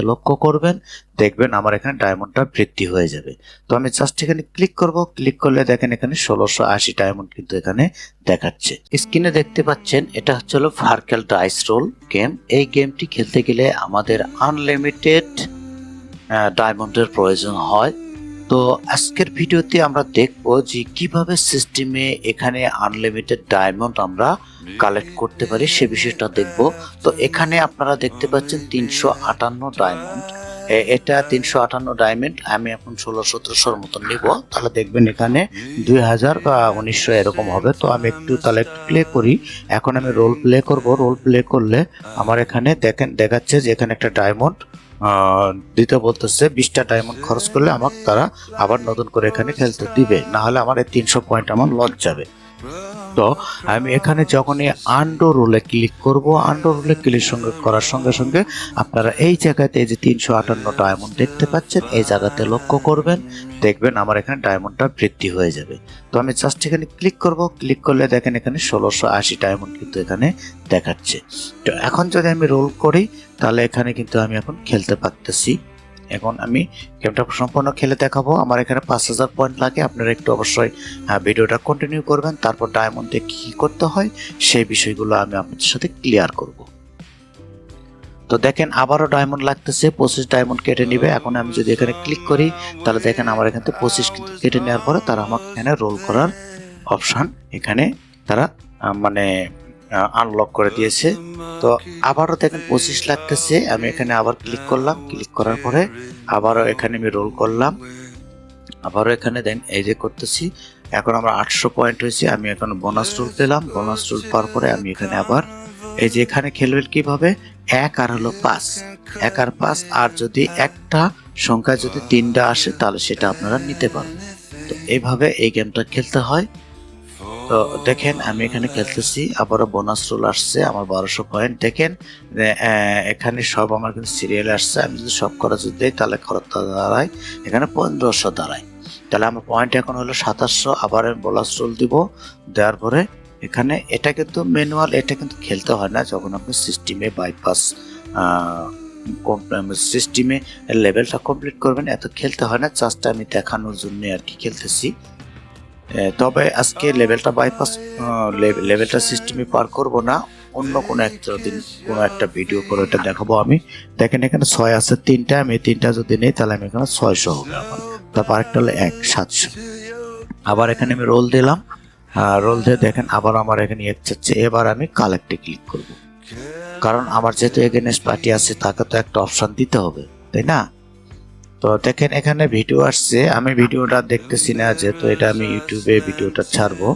লক্ষ্য করবেন, দেখবেন আমার এখানে ডায়মন্ডটা বৃদ্ধি হয়ে যাবে। তো আমি জাস্ট এখানে ক্লিক করব, ক্লিক করলে দেখেন এখানে 1680 ডায়মন্ড কিন্তু এখানে দেখাচ্ছে। স্ক্রিনে দেখতে পাচ্ছেন এটা হচ্ছে হলো ভার্কেল ডাইস রোল গেম। এই গেমটি খেলতে গেলে আমাদের আনলিমিটেড ডায়মন্ডের প্রয়োজন হয়। তো আজকের ভিডিওতে আমরা দেখব যে কিভাবে সিস্টেমে এখানে আনলিমিটেড ডায়মন্ড আমরা কালেক্ট করতে পারি, সে বিষয়টা দেখব। তো এখানে আপনারা দেখতে পাচ্ছেন 358 ডায়মন্ড। এটা 358 ডায়মন্ড আমি এখন 1600-1700 মতন নিব, তাহলে দেখবেন এখানে 2000 বা 1900 এরকম হবে। তো আমি তাহলে একটু প্লে করি। এখন আমি রোল প্লে করব। রোল প্লে করলে আমার এখানে দেখাচ্ছে যে এখানে একটা ডায়মন্ড দিতে বলতেছে। 20টা ডায়মন্ড খরচ করলে আমাকে তারা আবার নতুন করে এখানে খেলতে দিবে, না হলে আমার এই 300 পয়েন্ট আমার লস যাবে। তো আমি এখানে যখনই আন্ডো রোলে ক্লিক করব, আন্ডো রোলে ক্লিক করার সঙ্গে সঙ্গে আপনারা এই জায়গাতে এই যে 358 ডায়মন্ড দেখতে পাচ্ছেন, এই জায়গাতে লক্ষ্য করবেন, দেখবেন আমার এখানে ডায়মন্ডটা বৃদ্ধি হয়ে যাবে। তো আমি জাস্ট এখানে ক্লিক করব, ক্লিক করলে দেখেন এখানে 1680 ডায়মন্ড কিন্তু এখানে দেখাচ্ছে। তো এখন যদি আমি রোল করি তাহলে এখানে কিন্তু আমি এখন খেলতে পারতেছি। এখন আমি গেমটা সম্পূর্ণ খেলে দেখাবো। আমার এখানে 5000 পয়েন্ট লাগে। আপনারা একটু অবশ্যই ভিডিওটা কন্টিনিউ করবেন, তারপর ডায়মন্ডে কি করতে হয় সেই বিষয়গুলো আমি আপনাদের সাথে ক্লিয়ার করব। তো দেখেন আবারও ডায়মন্ড লাগতেছে, 25 ডায়মন্ড কেটে নিবে। এখন আমি যদি এখানে ক্লিক করি তাহলে দেখেন আমার এখান থেকে 25 কিন্তু কেটে নেওয়ার পরে তারা আমাকে এখানে রোল করার অপশন এখানে তারা মানে আনলক করে দিয়েছে। তো আবারও দেখেন 25 লাগতেছে। আমি এখানে আবার ক্লিক করলাম, ক্লিক করার পরে আবারও এখানে আমি রোল করলাম, আবারও এখানে দেন এই যে করতেছি। এখন আমার 800 পয়েন্ট হয়েছে। আমি এখন বোনাস রোল পেলাম, বোনাস রোল পাওয়ার পরে আমি এখানে আবার এই যে এখানে খেলবেন কিভাবে 1 আর হলো 5, 1 আর 5, আর যদি একটা সংখ্যা যদি 3টা আসে তাহলে সেটা আপনারা নিতে পারবেন। তো এইভাবে এই গেমটা খেলতে হয়। তো দেখেন আমি এখানে খেলতেছি, আবারও বোনাস রোল আসছে আমার 1200 পয়েন্ট। দেখেন এখানে সব আমার কিন্তু সিরিয়ালে আসছে। আমি যদি সব করা যদি দিই তাহলে খরচটা দাঁড়ায় এখানে 1500 দাঁড়ায়। তাহলে আমার পয়েন্ট এখন হলো 2700। আবার বোনাস রোল দিব, দেওয়ার পরে এখানে এটা কিন্তু ম্যানুয়াল, এটা কিন্তু খেলতে হয় না। যখন আপনি সিস্টেমে বাইপাস সিস্টেমে লেভেলটা কমপ্লিট করবেন এত খেলতে হয় না। জাস্ট আমি দেখানোর জন্য আর কি খেলতেছি। তবে আজকে লেভেলটা বাইপাস লেভেলটা সিস্টেমে পার করব না, অন্য কোনো একটা দিন কোনো একটা ভিডিও করে এটা দেখাবো আমি। দেখেন এখানে 6 আছে 3টা, আমি 3টা যদি নেই তাহলে আমি এখানে 600 হবে আমার। তারপর আরেকটা হলো 700। আবার এখানে আমি রোল দিলাম, রোল দিয়ে দেখেন আবার আমার এখানে চাচ্ছে। এবার আমি কালেক্টে ক্লিক করব, কারণ আমার যেহেতু এগেনস্ট পার্টি আছে তাকে তো একটা অপশন দিতে হবে, তাই না? তো দেখেন এখানে ভিডিও আসছে, আমি ভিডিওটা দেখতেছি না, যেহেতু এটা আমি ইউটিউবে ভিডিওটা ছাড়বো,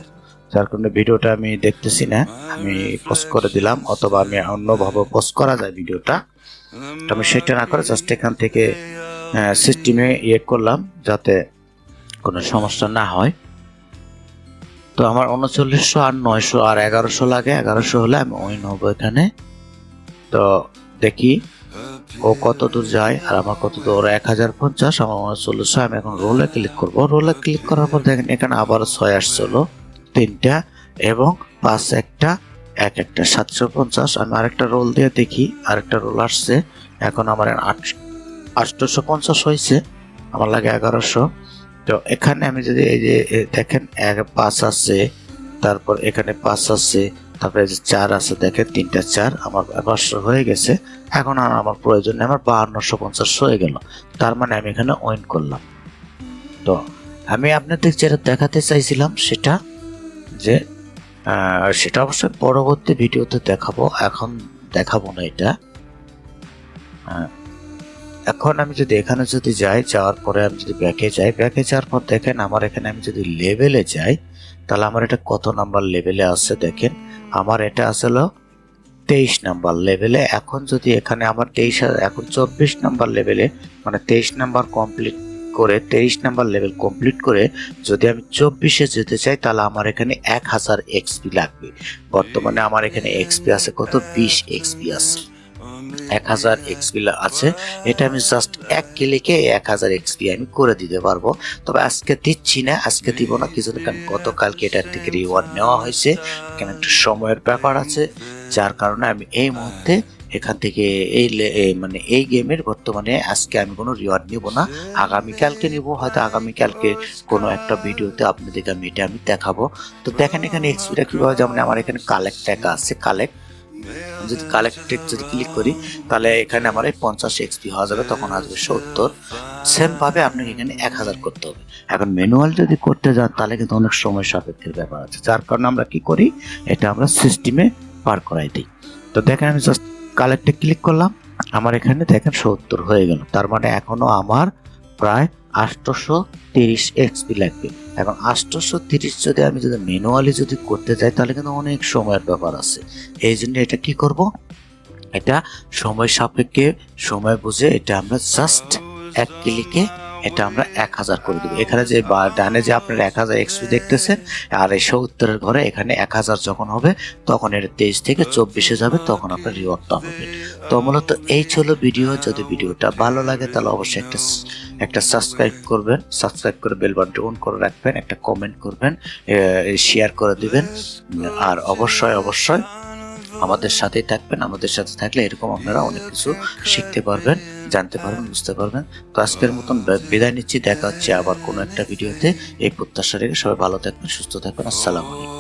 যার কারণে ভিডিওটা আমি দেখতেছি না। আমি পোস্ট করে দিলাম, অথবা আমি অন্যভাবে পোস্ট করা যায় ভিডিওটা। তো আমি সেটা না করে জাস্ট এখান থেকে সিস্টেমে করলাম যাতে কোনো সমস্যা না হয়। তো আমার 3900 আর 900 আর 1100 লাগে। 1100 হলে আমি উইন হবো এখানে। তো দেখি ও কত দূর যায় আর আমার কত দূর। 1050, আমার 3900। আমি এখন রোলে ক্লিক করব। রোলে ক্লিক করার পর দেখেন এখানে আবার 6 আসছিল 3টা এবং 5 একটা, 1 একটা 750। আমি আরেকটা রোল দিয়ে দেখি, আরেকটা রোল আসছে। এখন আমার 850 হয়েছে, আমার লাগে 1100। তো এখানে আমি যদি এই যে দেখেন 5 আছে, তারপর এখানে 5 আছে, তারপরে যে 4 আছে, দেখেন 3টা 4, আমার 500 হয়ে গেছে। এখন আর আমার প্রয়োজন নেই, আমার 5250 হয়ে গেল। তার মানে আমি এখানে উইন করলাম। তো আমি আপনাদের যেটা দেখাতে চাইছিলাম সেটা যে সেটা অবশ্যই পরবর্তী ভিডিওতে দেখাবো, এখন দেখাবো না এটা। এখন আমি যদি এখানে যদি যাই, যাওয়ার পরে আমি যদি ব্যাকে যাই, ব্যাকে যাওয়ার পর দেখেন আমার এখানে আমি যদি লেভেলে যাই তাহলে আমার এটা কত নাম্বার লেভেলে আছে। দেখেন আমার এটা আসলে 23 নাম্বার লেভেলে। এখন যদি এখানে আমার 23, এখন 24 নাম্বার লেভেলে, মানে 23 নাম্বার কমপ্লিট করে 23 নাম্বার লেভেল কমপ্লিট করে যদি আমি 24-এ যেতে চাই তাহলে আমার এখানে 1000 এক্সপি লাগবে। বর্তমানে আমার এখানে এক্সপি আছে কত, 20 এক্সপি আছে, 1000 এক্সপি আছে। এটা আমি জাস্ট 1 ক্লিকে 1000 এক্সপি আমি করে দিতে পারবো। তবে আজকে দিচ্ছি না, আজকে দিব না কিছু, কারণ গতকালকে এটার থেকে রিওয়ার্ড নেওয়া হয়েছে। এখানে একটু সময়ের ব্যাপার আছে, যার কারণে আমি এই মুহূর্তে এখান থেকে মানে এই গেমের বর্তমানে আজকে আমি কোনো রিওয়ার্ড নিব না, আগামীকালকে নিব, হয়তো আগামীকালকে কোনো একটা ভিডিওতে আপনাদেরকে আমি দেখাবো। তো দেখেন এখানে এক্সপিটা কিভাবে, যেমন আমার এখানে কালেক্ট টাকা আছে, কালেক্ট যদি কালেক্টে যদি ক্লিক করি তাহলে এখানে আমার 50 এক্সপি হওয়া যাবে, তখন আসবে 70। সেম ভাবে আপনাকে এখানে 1000 করতে হবে। এখন ম্যানুয়াল যদি করতে যান তাহলে কিন্তু অনেক সময় সাপেক্ষের ব্যাপার আছে, যার কারণে আমরা কি করি, এটা আমরা সিস্টেমে পার করাই দিই। তো দেখেন আমি জাস্ট কালেক্টে ক্লিক করলাম, আমার এখানে দেখেন 70 হয়ে গেল, তার মানে এখনো আমার প্রায় 830 এক্সপি লাগবে। এখন 830 যদি আমি ম্যানুয়ালি যদি করতে যাই তাহলে কিন্তু অনেক সময়ের ব্যাপার আছে। এই জন্য এটা কি করব, এটা সময় সাপেক্ষে সময় বুঝে এটা আমরা জাস্ট এক ক্লিকে এটা আমরা 1000 করে দেবো। এখানে যে ডানে যে আপনার 1000 এক্সপি দেখতেছেন, আর এই 70-এর ঘরে এখানে 1000 যখন হবে তখন এটা 23 থেকে 24-এ যাবে, তখন আপনার রিওয়ার্ডটা হবে। তো মূলত এই ছিল ভিডিও। যদি ভিডিওটা ভালো লাগে তাহলে অবশ্যই একটা সাবস্ক্রাইব করবেন, সাবস্ক্রাইব করে বেল বাটনটি অন করে রাখবেন, একটা কমেন্ট করবেন, শেয়ার করে দিবেন, আর অবশ্যই আমাদের সাথেই থাকবেন। আমাদের সাথে থাকলে এরকম আপনারা অনেক কিছু শিখতে পারবেন, জানতে পারবেন, বুঝতে পারবেন। তো আজকের মতন বিদায় নিচ্ছি, দেখা হচ্ছে আবার কোনো একটা ভিডিওতে। এই প্রত্যাশা রেখে সবাই ভালো থাকবেন, সুস্থ থাকবেন। আসসালামু আলাইকুম।